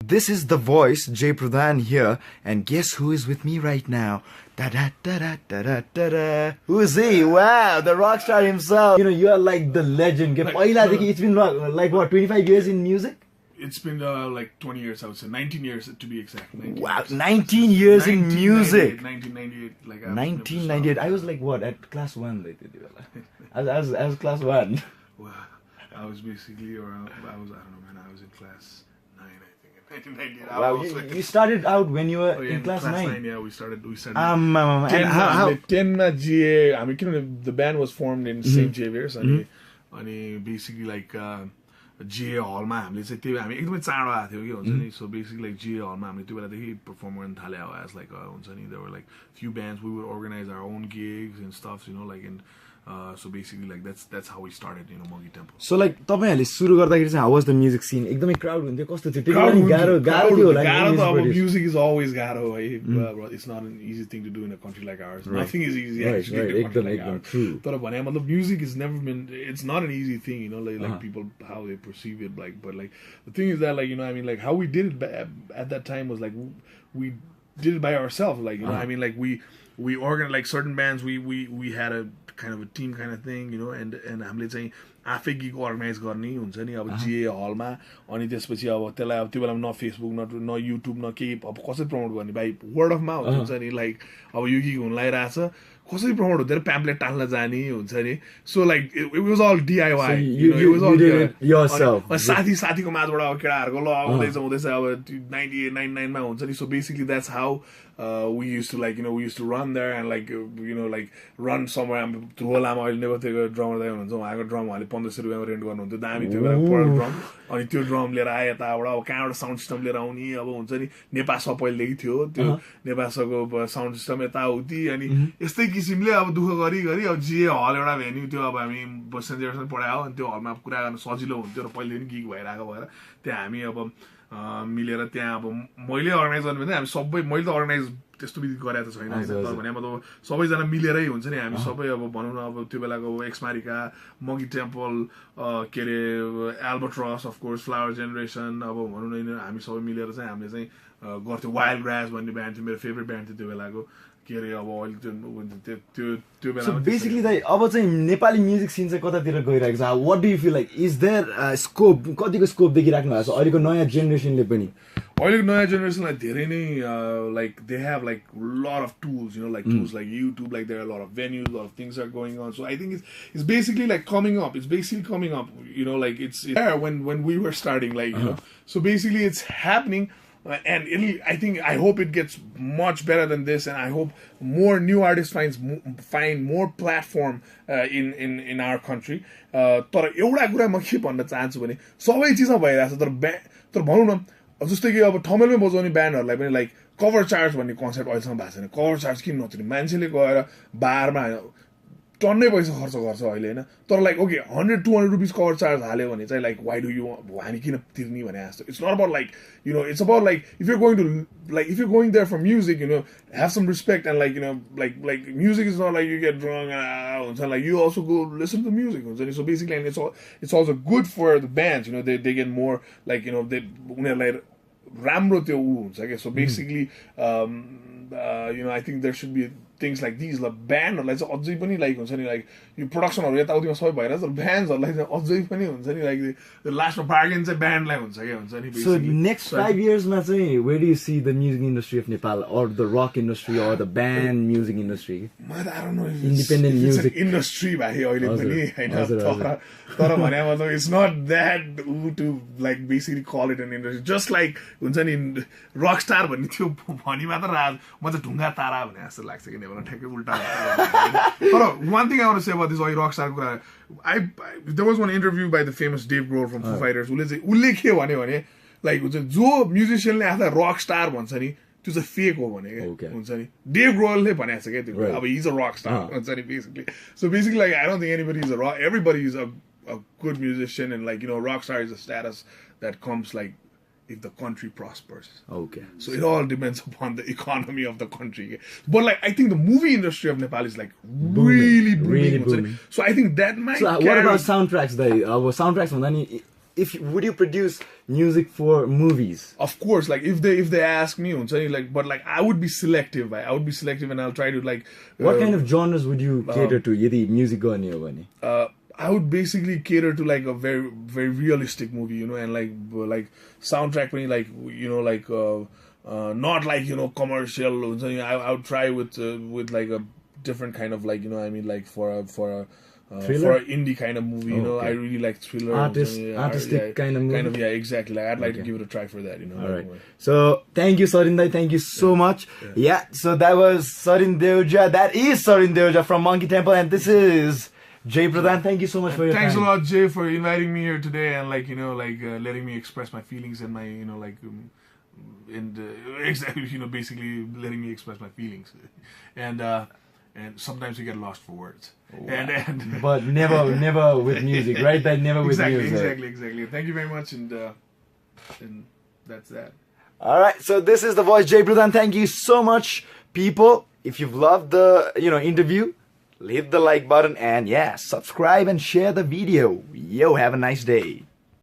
This is the voice, Jay Pradhan here, and guess who is with me right now? Da-da-da-da-da-da-da. Who is he? Wow, the rock star himself. You know, you are like the legend. It's been like what, 25 years in music? It's been like 20 years, I would say. 19 years to be exact. Wow, years. 19 years in music. 1998. Like 1998. I was like what, at class 1? I was class 1. Well, I was basically around, I don't know, man, I was in class 9, I think, in 1998. Wow, you started out when you were in class 9? Yeah, we started. And how? 10 GA, I mean, the band was formed in St. Xavier's, and basically like GA hall ma हामीले चाहिँ त्यो हामी एकदमै चाँडो आएको थियो कि हुन्छ नि so basically like GA hall मा हामीले त्यो बेलादेखि परफर्म गर्न थाल्यो as like हुन्छ नि there were like few bands we would organize our own gigs and stuff, you know, like, and so basically like that's how we started, you know, Monkey Temple. So like तपाईहरुले सुरु गर्दाखेरि चाहिँ how was the music scene? एकदमै crowd हुन्थ्यो, कस्तो थियो? त्यतिबेला नि गाह्रो थियो होला। गाह्रो त अब music is always गाह्रो है, it's not an easy thing to do in a country like ours. Nothing is easy actually in a country like ours. तर भने मतलब music has never been, it's not an easy thing, you know, like people how they perceive it, like, but like the thing is that, like, you know, I mean, like how we did it at that time was like we did it by ourselves, like, you know, I mean, like we organized, like certain bands we had a kind of a team kind of thing, you know, and हामीले चाहिँ आफै gig organise गर्ने हुन्छ नि अब GA हलमा, अनि त्यसपछि अब त्यसलाई अब त्यो बेलामा न फेसबुक न युट्युब न केही अब कसरी प्रमोट गर्ने, बाइ वर्ड अफ माउथ हुन्छ नि, लाइक अब यो गिग हुन लागिरहेछ कसरी प्रमोट हुँदैन, प्याम्पलेट टाल्न जाने हुन्छ नि, so like it was all DIY, it was all yourself. साथीको माझबाट अब केटाहरुको ल हुँदैछ अब 98 99 मा हुन्छ नि, so basically that's how we used to, like, you know, we used to run there and like, you know, like run somewhere. Troलामा अहिले never थियो ड्रमर दाइ हुनुहुन्छ, उहाँको ड्रम उहाँले 1500 रुपैयाँमा रेन्ट गर्नुहुन्थ्यो, दामी थियो पर ड्रम, अनि त्यो ड्रम लिएर आए यताबाट अब कहाँबाट साउन्ड सिस्टम लिएर आउने, अब हुन्छ नि नेपासा पहिलेदेखि थियो त्यो नेपासाको साउन्ड सिस्टम यताउति, अनि यस्तै किसिमले अब दुःख गरी अब GA हल एउटा भेन्यू थियो, अब हामी सेन्ट जेभियर्समा पढायो, अनि त्यो हलमा कुरा गर्न सजिलो हुन्थ्यो र पहिले पनि गिग भइरहेको भएर त्यहाँ हामी अब मिलेर त्यहाँ अब मैले अर्गनाइज गर्ने भने हामी सबै, मैले त अर्गनाइज त्यस्तो विधि गरेको त छैन, तर भने मतलब सबैजना मिलेरै हुन्छ नि, हामी सबै अब भनौँ न अब त्यो बेलाको एक्समारिका, मङ्की टेम्पल, के अरे एल्बर्ट्रस, अफ कोर्स फ्लावर जेनेरेसन, अब भनौँ न हामी सबै मिलेर चाहिँ हामीले चाहिँ गर्थ्यौँ। वाइल्ड ग्रास भन्ने ब्यान्ड थियो, मेरो फेभरेट ब्यान्ड थियो त्यो बेलाको, के अरे अब अहिले त्यो बेला बेसिकली दाइ अब चाहिँ नेपाली म्युजिक सिन चाहिँ कतातिर गइरहेको छ? What do you feel like, is there scope, कतिको स्कोप देखिराख्नु भएको छ अहिलेको नयाँ जेनेरेसनले पनि? अहिलेको नयाँ जेनेरेसनलाई धेरै नै like they have like lot of tools, you know, like tools like YouTube, like there are lot of venues, lot of things are going on, so I think it's basically like coming up, you know, like it's there when we were starting, like, you know, so basically it's happening. And I hope it gets much better than this, and I hope more new artists find more platform in our country. तर एउटा कुरा म के भन्न चाहन्छु भने सबै चिजमा भइरहेछ, तर भनौँ न जस्तै कि अब ठमेलमै बजाउने ब्यान्डहरूलाई पनि लाइक कभर चार्ज भन्ने कन्सेप्ट अहिलेसम्म भएको छैन। कभर चार्ज किन नतिर्ने? मान्छेले गएर बारमा टन्नै पैसा खर्च गर्छ अहिले होइन, तर like okay 100-200 rupees cover charge हाल्यो भने चाहिँ लाइक वाइ डु यु हामी किन तिर्ने भने जस्तो। It's not about like, you know, it's about like if you going there for music, you know, have some respect, and like, you know, like music is not like you get drunk हुन्छ, like you also go listen to music हुन्छ नि। So basically and it's also good for the bands, you know, they get more like, you know, उनीहरूलाई राम्रो त्यो ऊ हुन्छ क्या। So basically you know, I think there should be things like these, like ब्यान्डहरूलाई चाहिँ अझै पनि लाइक हुन्छ नि, लाइक यो प्रोडक्सनहरू यताउतिमा सबै भइरहेछ, तर ब्यान्ड्सहरूलाई चाहिँ अझै पनि हुन्छ नि, लाइक लास्टमा बार्गेन चाहिँ ब्यान्डलाई हुन्छ क्या, हुन्छ नि। So next 5 yearsमा चाहिँ where do you see the music industry of Nepal, or the rock industry, or the band music industry? I don't know if independent music industry भाइ अहिले पनि हैन, तर भने मतलब it's not that to like basically call it an industry, just like हुन्छ नि rock star भन्ने थियो भनी मात्र राज, म चाहिँ ढुङ्गा तारा भने जस्तो लाग्छ कि ठ्याक्कै उल्टा। तर one thing I want to say about this rock star कुरा, there was one interview by the famous Dave Grohl from Foo Fighters, उसले के भन्यो भने लाइक हुन्छ जो म्युजिसियनले आफूलाई रक स्टार भन्छ नि त्यो चाहिँ फेक हो भने क्या, हुन्छ नि। डेभ ग्रोलले भनेको छ क्या त्यो, अब he's a rock star हुन्छ नि basically. So basically like I don't think anybody is a rock, everybody is a good musician, and like, you know, rock star is a status that comes like if the country prospers. Okay. So it all depends upon the economy of the country. But like I think the movie industry of Nepal is like really booming. So I think that might. So what about soundtracks? Soundtracks भन्दा नि would you produce music for movies? Of course, like if they ask me, but like I would be selective. I would be selective, and I'll try to like. What kind of genres would you cater to? Yadi music गर्ने हो भने? I would basically cater to like a very very realistic movie, you know, and like soundtrack when like not like commercial. I would try with like a different kind of like like for a indie kind of movie, I really like thriller, artistic kind of movie. Exactly. Like, I'd like to give it a try for that, All right. So thank you, Sareen Dai. Thank you so much. Yeah. So that was Sareen Deoja. That is Sareen Deoja from Monkey Temple, and this is Jay Pradhan. Thank you so much for your Thanks time. a lot, Jay, for inviting me here today and letting me express my feelings and my exactly basically letting me express my feelings and sometimes you get lost for words. And but never with music, right? That never with music. Exactly. Thank you very much, and that's that. All right. So this is the voice, Jay Pradhan. Thank you so much, people. If you've loved the interview, hit the like button and subscribe and share the video. Yo, have a nice day.